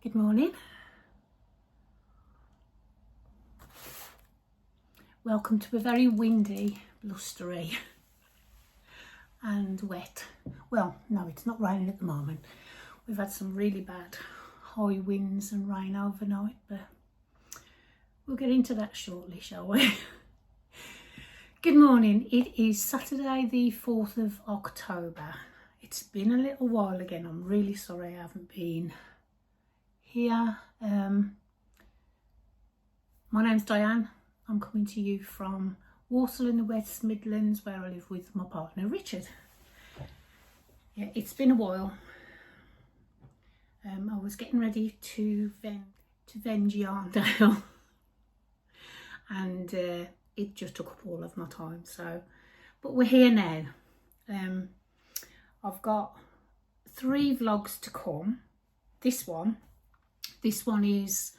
Good morning. Welcome to a very windy, blustery and wet. Well, no, it's not raining at the moment. We've had some really bad high winds and rain overnight, but we'll get into that shortly, shall we? Good morning. It is Saturday the 4th of October. It's been a little while again. I'm really sorry I haven't been here. My name's Diane. I'm coming to you from Walsall in the West Midlands, where I live with my partner Richard. Yeah, it's been a while. I was getting ready to vend Yarndale and it just took up all of my time. But we're here now. I've got 3 vlogs to come. This one is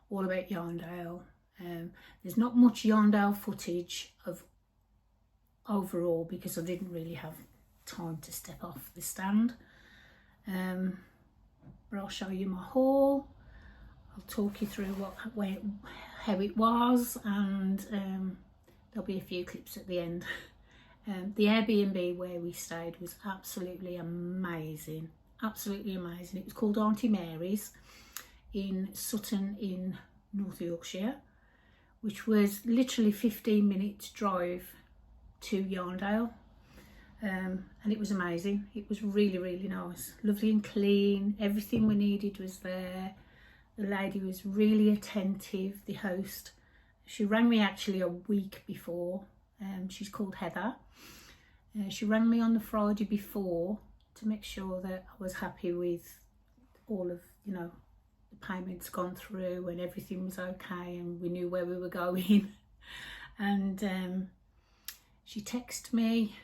all about Yarndale. There's not much Yarndale footage of overall because I didn't really have time to step off the stand. But I'll show you my haul. I'll talk you through how it was, and there'll be a few clips at the end. The Airbnb where we stayed was absolutely amazing. Absolutely amazing. It was called Auntie Mary's in Sutton in North Yorkshire, which was literally 15 minutes drive to Yarndale. And it was amazing. It was really, really nice. Lovely and clean. Everything we needed was there. The lady was really attentive, the host. She rang me actually a week before. She's called Heather. She rang me on the Friday before to make sure that I was happy with all of, the payments gone through and everything was okay and we knew where we were going. And she texted me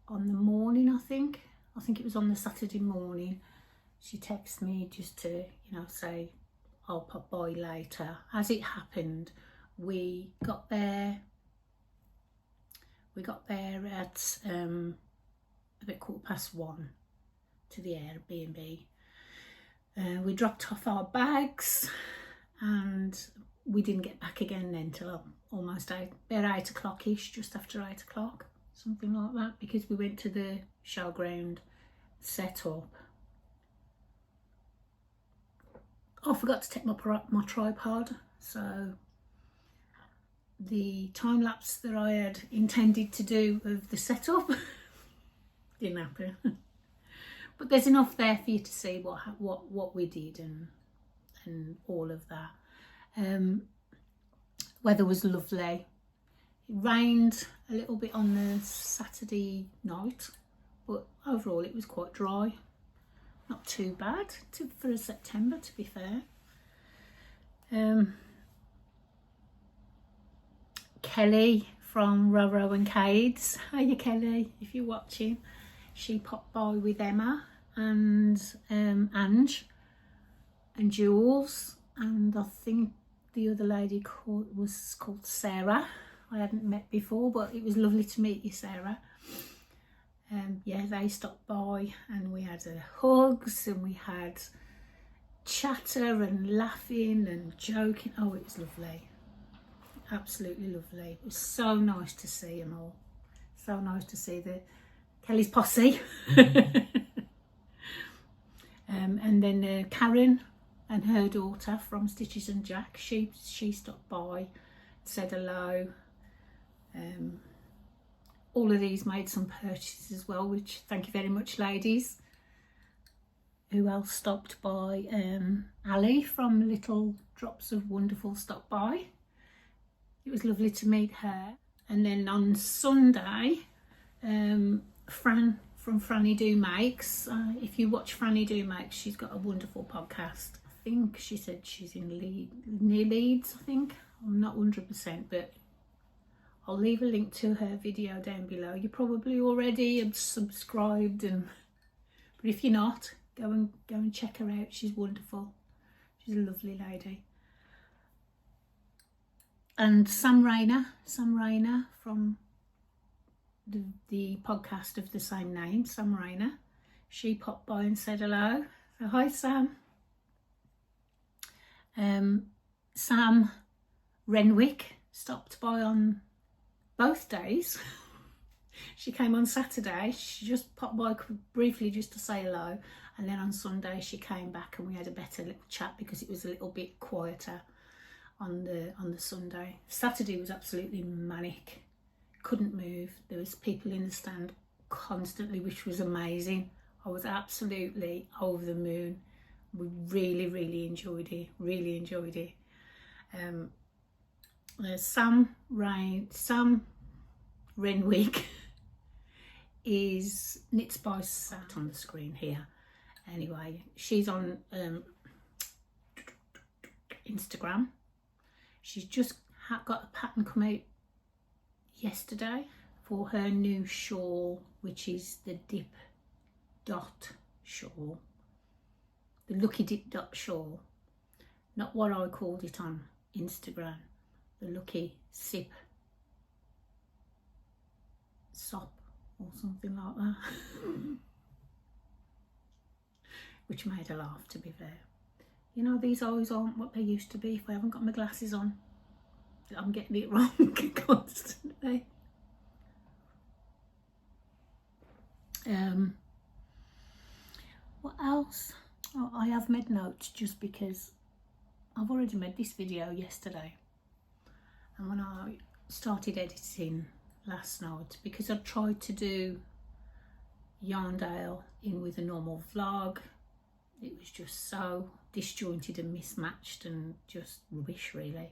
on the morning, I think it was on the Saturday morning. She texted me just to, say I'll pop by later. As it happened, we got there at about 1:15 to the Airbnb. We dropped off our bags and we didn't get back again then till almost about 8 o'clock-ish, just after 8 o'clock, something like that, because we went to the showground set up. I forgot to take my tripod, so the time lapse that I had intended to do of the setup didn't happen. But there's enough there for you to see what we did and all of that. Weather was lovely. It rained a little bit on the Saturday night, but overall it was quite dry. Not too bad for September, to be fair. Kelly from Roro and Cades. Hiya Kelly, if you're watching. She popped by with Emma and Ange and Jules, and I think the other lady was called Sarah. I hadn't met before, but it was lovely to meet you, Sarah. Yeah, they stopped by and we had hugs and we had chatter and laughing and joking. Oh, it was lovely. Absolutely lovely. It was so nice to see them all. So nice to see Kelly's posse. And then Karen and her daughter from Stitches and Jack, she stopped by, said hello. All of these made some purchases as well, which thank you very much, ladies. Who else stopped by? Ali from Little Drops of Wonderful stopped by. It was lovely to meet her. And then on Sunday, Fran from Franny Do Makes. If you watch Franny Do Makes, she's got a wonderful podcast. I think she said she's near Leeds, I think. I'm not 100%, but I'll leave a link to her video down below. You're probably already subscribed, but if you're not, go and check her out. She's wonderful. She's a lovely lady. And Sam Rayner from the podcast of the same name, Sam Rayner. She popped by and said hello. So hi Sam. Sam Renwick stopped by on both days. She came on Saturday, she just popped by briefly just to say hello, and then on Sunday she came back and we had a better little chat because it was a little bit quieter on the Sunday. Saturday was absolutely manic, couldn't move, there was people in the stand constantly, which was amazing. I was absolutely over the moon. We really enjoyed it, Sam Renwick is Knits by Sat on the screen here. Anyway, she's on Instagram. She's just got a pattern come out yesterday for her new shawl, which is the dip dot shawl, the lucky dip dot shawl, not what I called it on Instagram, the lucky sip sop or something like that. Which made her laugh, to be fair. You know, these eyes aren't what they used to be if I haven't got my glasses on. I'm getting it wrong constantly. What else? Oh, I have made notes just because I've already made this video yesterday, and when I started editing last night, because I tried to do Yarndale in with a normal vlog, it was just so disjointed and mismatched and just rubbish really.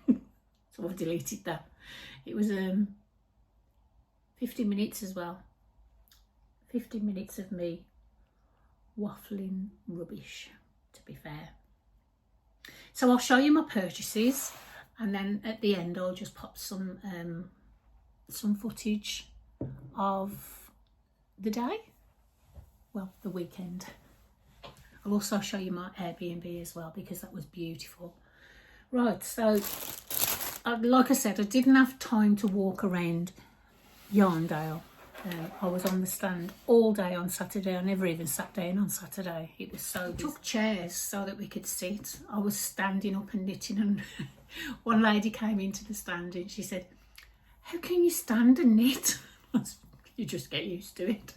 So I've deleted that. It was 50 minutes as well, 50 minutes of me waffling rubbish, to be fair. So I'll show you my purchases, and then at the end I'll just pop some footage of the day, well, the weekend. I'll also show you my Airbnb as well, because that was beautiful. Right, so like I said, I didn't have time to walk around Yarndale. I was on the stand all day on Saturday. I never even sat down on Saturday. It was so busy. Took chairs so that we could sit. I was standing up and knitting, and one lady came into the stand and she said, "How can you stand and knit?" You just get used to it.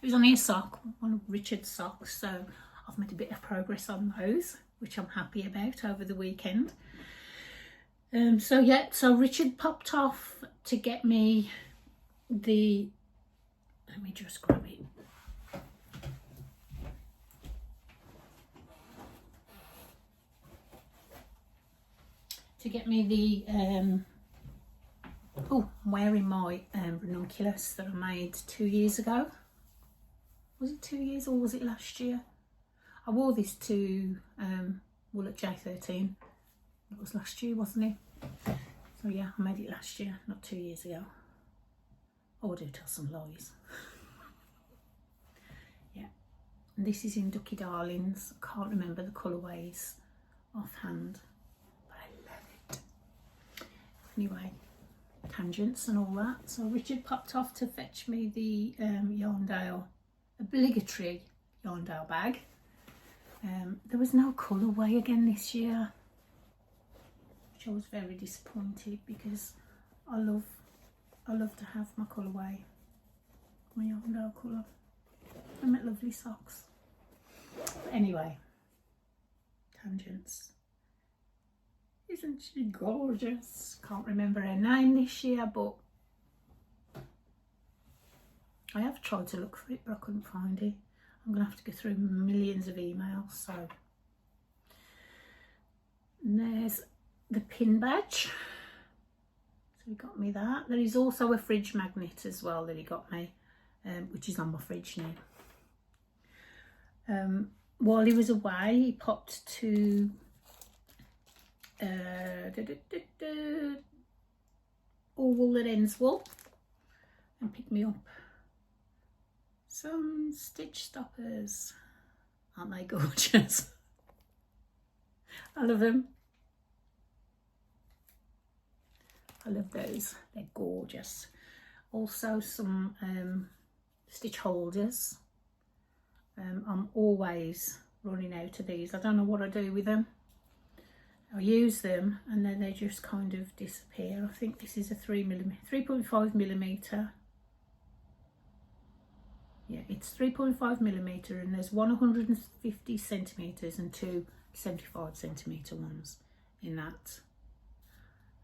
It was only a sock, one of Richard's socks, so I've made a bit of progress on those, which I'm happy about over the weekend. So yeah, so Richard popped off to get me the, let me just grab it. To get me the, oh, I'm wearing my ranunculus that I made 2 years ago. Was it 2 years or was it last year? I wore this to Wool at J13. It was last year, wasn't it? So yeah, I made it last year, not 2 years ago. Oh, I do tell some lies. Yeah, and this is in Ducky Darlings. I can't remember the colourways offhand, but I love it. Anyway, tangents and all that. So Richard popped off to fetch me the Yarndale, obligatory Yarndale bag. There was no colourway again this year, which I was very disappointed, because I love to have my colourway, my Yarndale colour. I make lovely socks. But anyway, tangents. Isn't she gorgeous? Can't remember her name this year, but I have tried to look for it, but I couldn't find it. I'm going to have to go through millions of emails. So, and there's the pin badge. So he got me that. There is also a fridge magnet as well that he got me, which is on my fridge now. While he was away, he popped to All Wool That Ends Wool and picked me up some stitch stoppers. Aren't they gorgeous? I love them. I love those, they're gorgeous. Also some stitch holders. I'm always running out of these. I don't know what I do with them. I use them and then they just kind of disappear. I think this is a 3.5 millimeter. Yeah, it's 3.5 millimeter, and there's 150 centimeters and two 75 centimeter ones in that.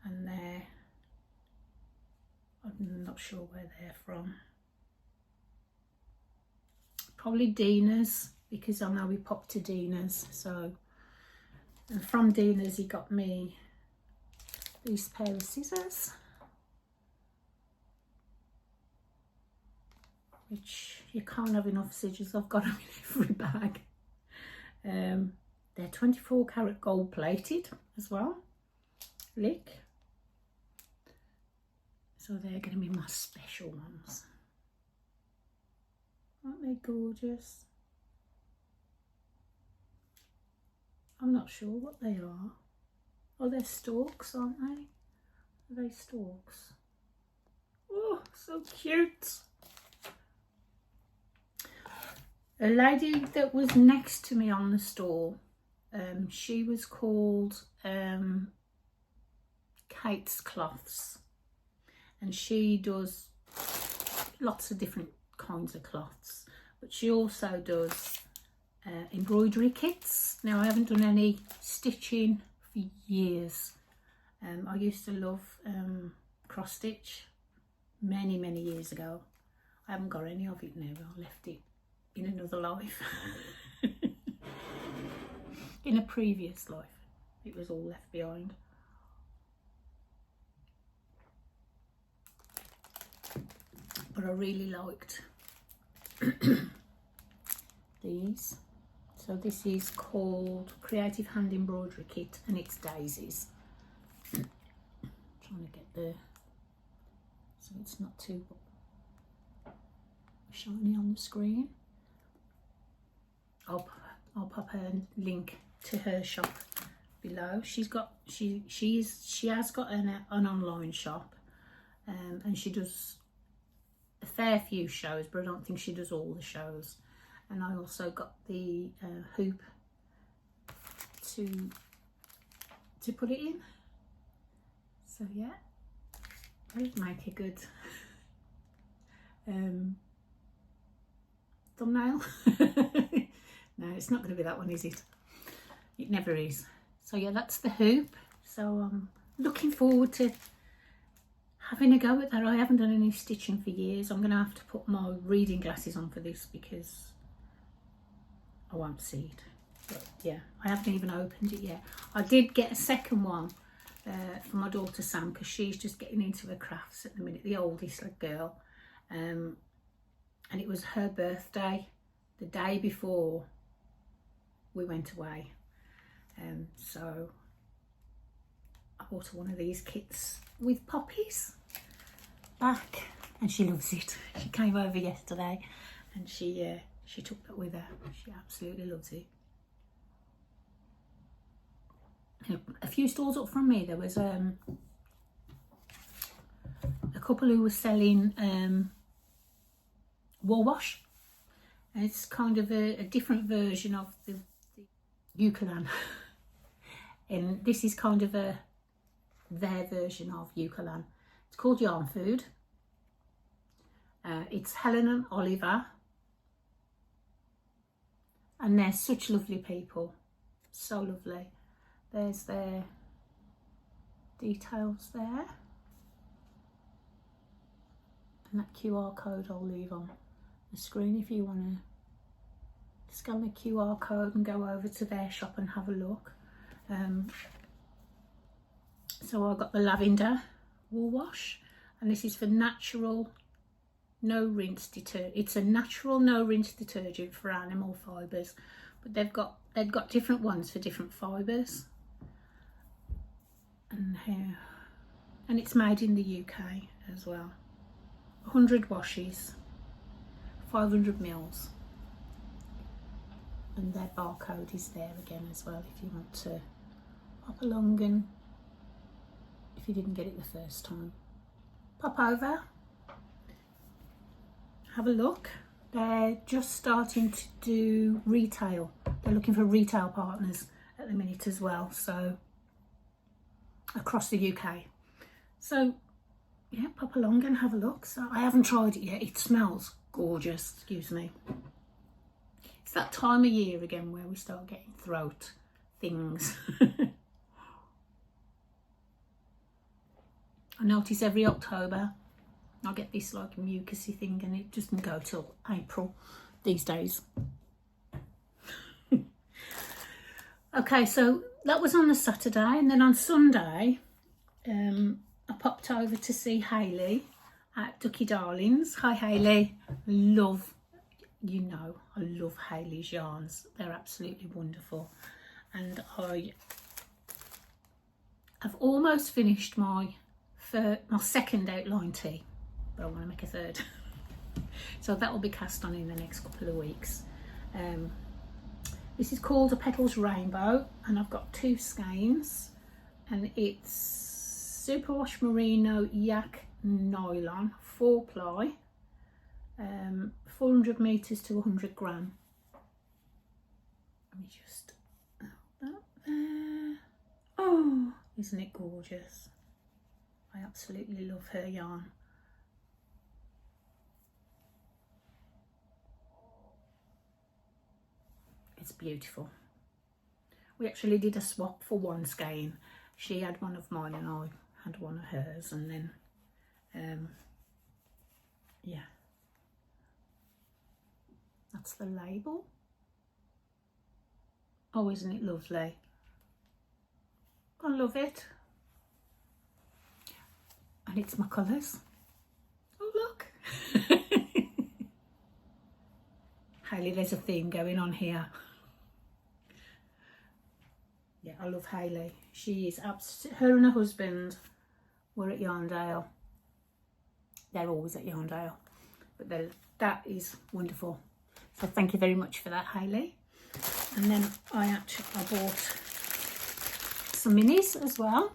And I'm not sure where they're from. Probably Dina's, because I know we popped to Dina's. So, and from Dina's he got me these pair of scissors, which you can't have enough scissors. I've got them in every bag. They're 24 karat gold plated as well. Look. So they're going to be my special ones. Aren't they gorgeous? I'm not sure what they are. Oh, they're stalks, aren't they? Are they stalks? Oh, so cute. A lady that was next to me on the stall, she was called Kate's Cloths, and she does lots of different kinds of cloths, but she also does embroidery kits. Now, I haven't done any stitching for years. I used to love cross stitch many years ago. I haven't got any of it now. I left it in another life. In a previous life, it was all left behind. But I really liked these. So this is called Creative Hand Embroidery Kit, and it's daisies. Trying to get there so it's not too shiny on the screen. I'll pop a link to her shop below. She has got an online shop, and she does a fair few shows, but I don't think she does all the shows. And I also got the hoop to put it in. So yeah, I'd make a good thumbnail. No, it's not going to be that one, is it? It never is. So yeah, that's the hoop. So I'm looking forward to having a go at that. I haven't done any stitching for years. I'm going to have to put my reading glasses on for this because I won't see it. But yeah, I haven't even opened it yet. I did get a second one for my daughter Sam, because she's just getting into her crafts at the minute, the oldest girl. And it was her birthday the day before we went away. So I bought her one of these kits with poppies back, and she loves it. She came over yesterday and she took that with her. She absolutely loves it. A few stalls up from me, there was a couple who were selling wool wash, and it's kind of a different version of the ukulele. And this is kind of their version of ukulele. It's called Yarn Food. It's Helen and Oliver, and they're such lovely people, so lovely. There's their details there, and that QR code I'll leave on the screen if you want to scan the QR code and go over to their shop and have a look. So I got the lavender wool wash, and this is for natural no rinse detergent. It's a natural no rinse detergent for animal fibres, but they've got different ones for different fibres. And here, and it's made in the UK as well. 100 washes, 500 mils, and their barcode is there again as well if you want to pop along, and if you didn't get it the first time, pop over, have a look. They're just starting to do retail. They're looking for retail partners at the minute as well, so across the UK. So yeah, pop along and have a look. So I haven't tried it yet. It smells gorgeous, excuse me. It's that time of year again where we start getting throat things. I notice every October I get this like mucusy thing, and it doesn't go till April these days. Okay, so that was on the Saturday, and then on Sunday I popped over to see Hayley at Ducky Darlings. Hi Hayley, love, you know, I love Hayley's yarns. They're absolutely wonderful, and I've almost finished my second outline tee, but I want to make a third. So that will be cast on in the next couple of weeks. This is called a Petals Rainbow, and I've got 2 skeins, and it's superwash merino yak nylon 4-ply, 400 meters to 100 gram. Let me just hold that there. Oh, isn't it gorgeous? I absolutely love her yarn. It's beautiful. We actually did a swap for one skein. She had one of mine and I had one of hers, and then yeah, that's the label. Oh, isn't it lovely? I love it. And it's my colours. Oh look. Hayley, there's a theme going on here. Yeah, I love Hayley. She is her and her husband were at Yarndale. They're always at Yarndale, but that is wonderful. So thank you very much for that, Hayley. And then I bought some minis as well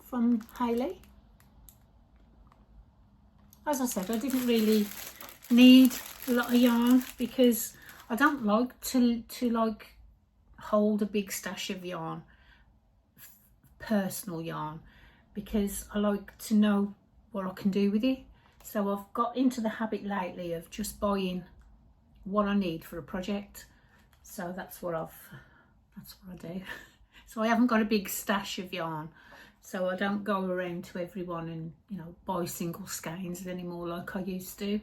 from Hayley. As I said, I didn't really need a lot of yarn because I don't like to like hold a big stash of yarn, personal yarn, because I like to know what I can do with it. So I've got into the habit lately of just buying what I need for a project. So that's what I do. So I haven't got a big stash of yarn. So I don't go around to everyone and, you know, buy single skeins anymore like I used to.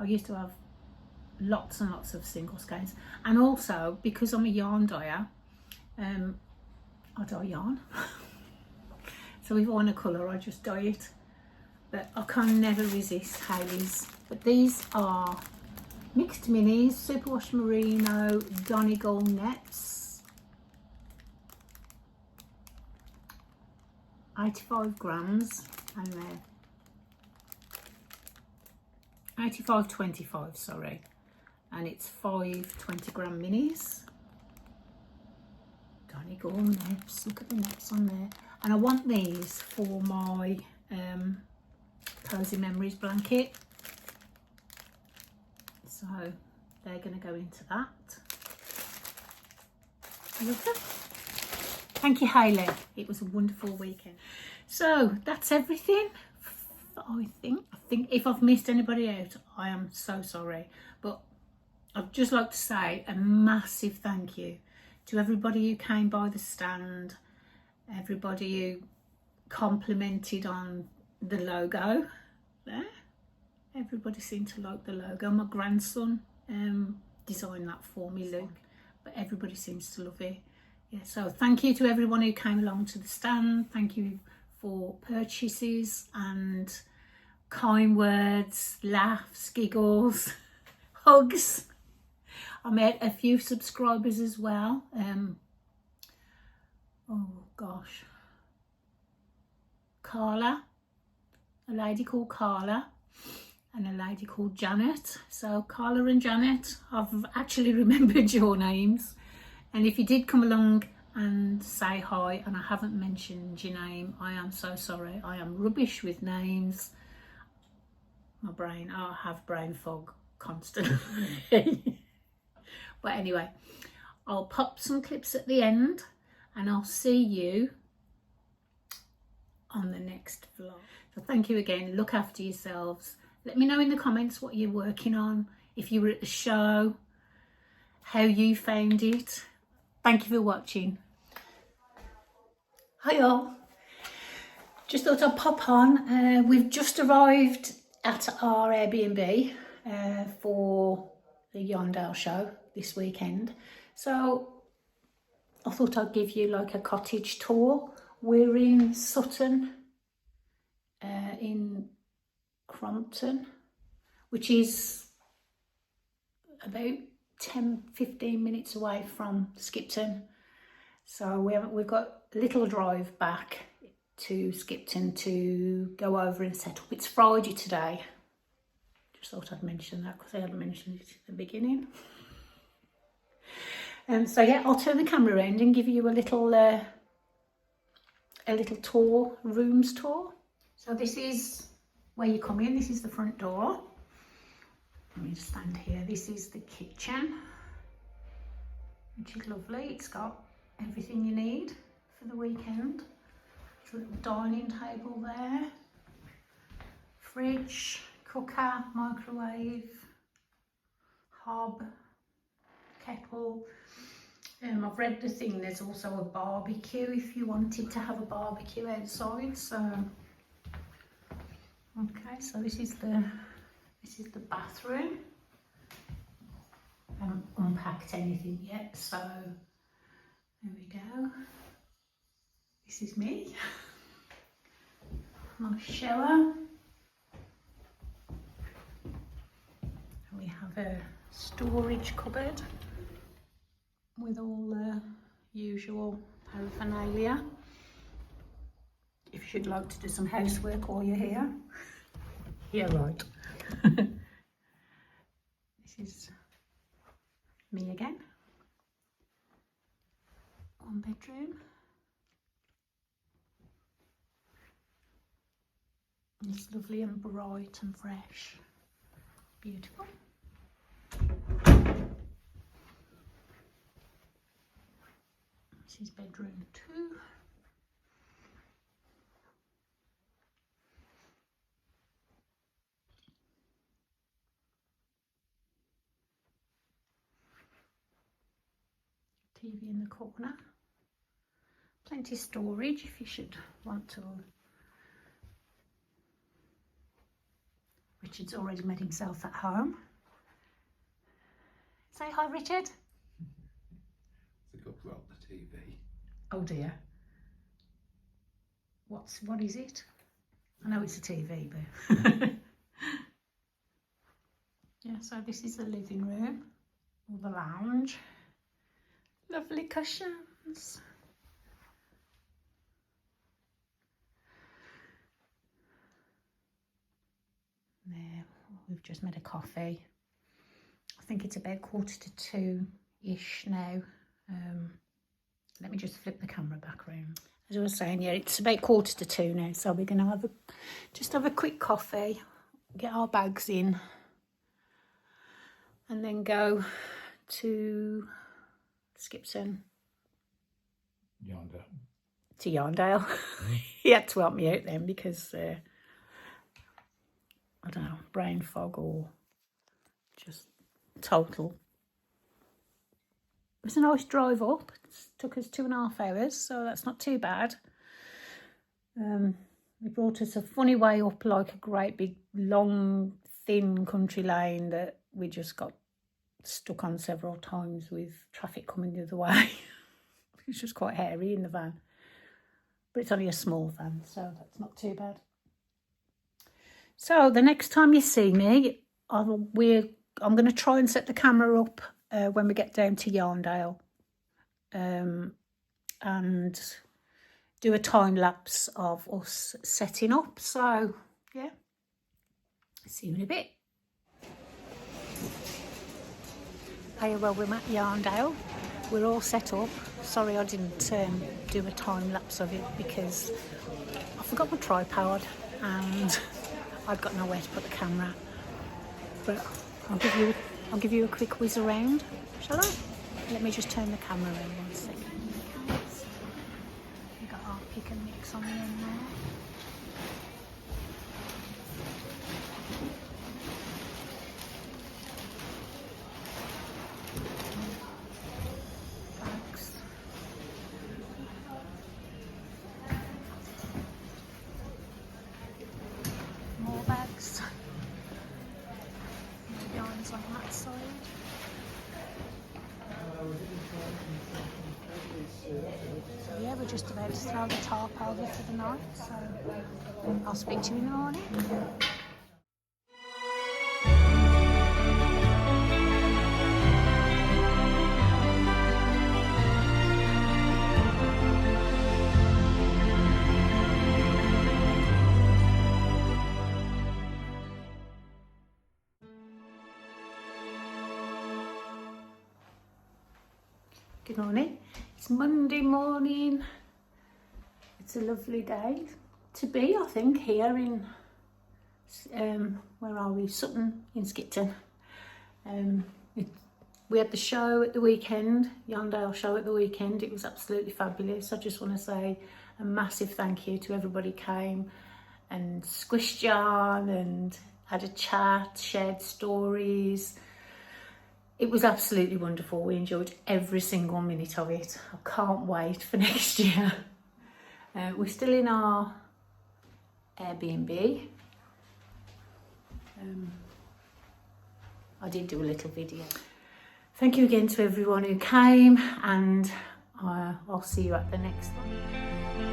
I used to have lots and lots of single skeins. And also, because I'm a yarn dyer, I dye yarn. So if I want a colour, I just dye it. But I can never resist Hayley's. But these are mixed minis, superwash merino, Donegal nets. 85 grams, and they're 85.25, sorry, and it's 5 20-gram minis. Donegal nets, look at the nets on there. And I want these for my Cozy Memories blanket, so they're going to go into that. I love them. Thank you, Hayley. It was a wonderful weekend. So that's everything. I think if I've missed anybody out, I am so sorry. But I'd just like to say a massive thank you to everybody who came by the stand, everybody who complimented on the logo there. Everybody seemed to like the logo. My grandson designed that for me, Luke, but everybody seems to love it. Yeah, so thank you to everyone who came along to the stand. Thank you for purchases and kind words, laughs, giggles, hugs. I met a few subscribers as well. Oh gosh, Carla, a lady called Carla, and a lady called Janet. So Carla and Janet, I've actually remembered your names. And if you did come along and say hi and I haven't mentioned your name, I am so sorry. I am rubbish with names. My brain, I have brain fog constantly. But anyway, I'll pop some clips at the end and I'll see you on the next vlog. So thank you again, look after yourselves. Let me know in the comments what you're working on, if you were at the show, how you found it. Thank you for watching. Hi all, just thought I'd pop on. We've just arrived at our Airbnb for the Yarndale show this weekend. So I thought I'd give you like a cottage tour. We're in Sutton, in Crompton, which is about 10-15 minutes away from Skipton. So we've got a little drive back to Skipton to go over and set up. It's Friday today. Just thought I'd mention that because I hadn't mentioned it at the beginning. So yeah, I'll turn the camera around and give you a little tour, rooms tour. So this is where you come in. This is the front door. Let me just stand here. This is the kitchen, which is lovely. It's got everything you need for the weekend. There's a little dining table there. Fridge, cooker, microwave, hob, kettle. I've read the thing, there's also a barbecue if you wanted to have a barbecue outside. So okay, so this is the bathroom. I haven't unpacked anything yet, so there we go. This is me. My shower. And we have a storage cupboard with all the usual paraphernalia. If you'd like to do some housework while you're here. Yeah, right. This is me again. One bedroom. It's lovely and bright and fresh. Beautiful. This is bedroom 2. TV in the corner. Plenty of storage if you should want to. Richard's already made himself at home. Say hi, Richard. They got put up the TV. Oh dear. What is it? I know it's a TV, but yeah. So this is the living room or the lounge. Lovely cushions. There, we've just made a coffee. I think it's about 1:45-ish now. Let me just flip the camera back round. As I was saying, yeah, it's about 1:45 now, so we're gonna just have a quick coffee, get our bags in, and then go to Skipton. Yarndale. To Yarndale. He had to help me out then because I don't know, brain fog or just total. It was a nice drive up. It took us 2.5 hours, so that's not too bad. They brought us a funny way up, like a great big long thin country lane that we just got stuck on several times with traffic coming the other way. It's just quite hairy in the van, but it's only a small van, so that's not too bad. So the next time you see me, I'm going to try and set the camera up when we get down to Yarndale, and do a time lapse of us setting up. So yeah, see you in a bit. Hey, well, we're at Yarndale. We're all set up. Sorry I didn't do a time lapse of it because I forgot my tripod and I'd got nowhere to put the camera. But I'll give you a quick whiz around, shall I? Let me just turn the camera around 1 second. We've got our pick and mix on the end there. Bags. More bags. Yarns on that side. So yeah, we're just about to throw the tarp over for the night, so I'll speak to you in the morning. Good morning. It's Monday morning. It's a lovely day to be, I think, here in where are we? Sutton in Skipton. We had the show at the weekend, Yarndale show at the weekend. It was absolutely fabulous. I just want to say a massive thank you to everybody who came and squished yarn and had a chat, shared stories. It was absolutely wonderful. We enjoyed every single minute of it. I can't wait for next year. We're still in our Airbnb. I did do a little video. Thank you again to everyone who came, and I'll see you at the next one.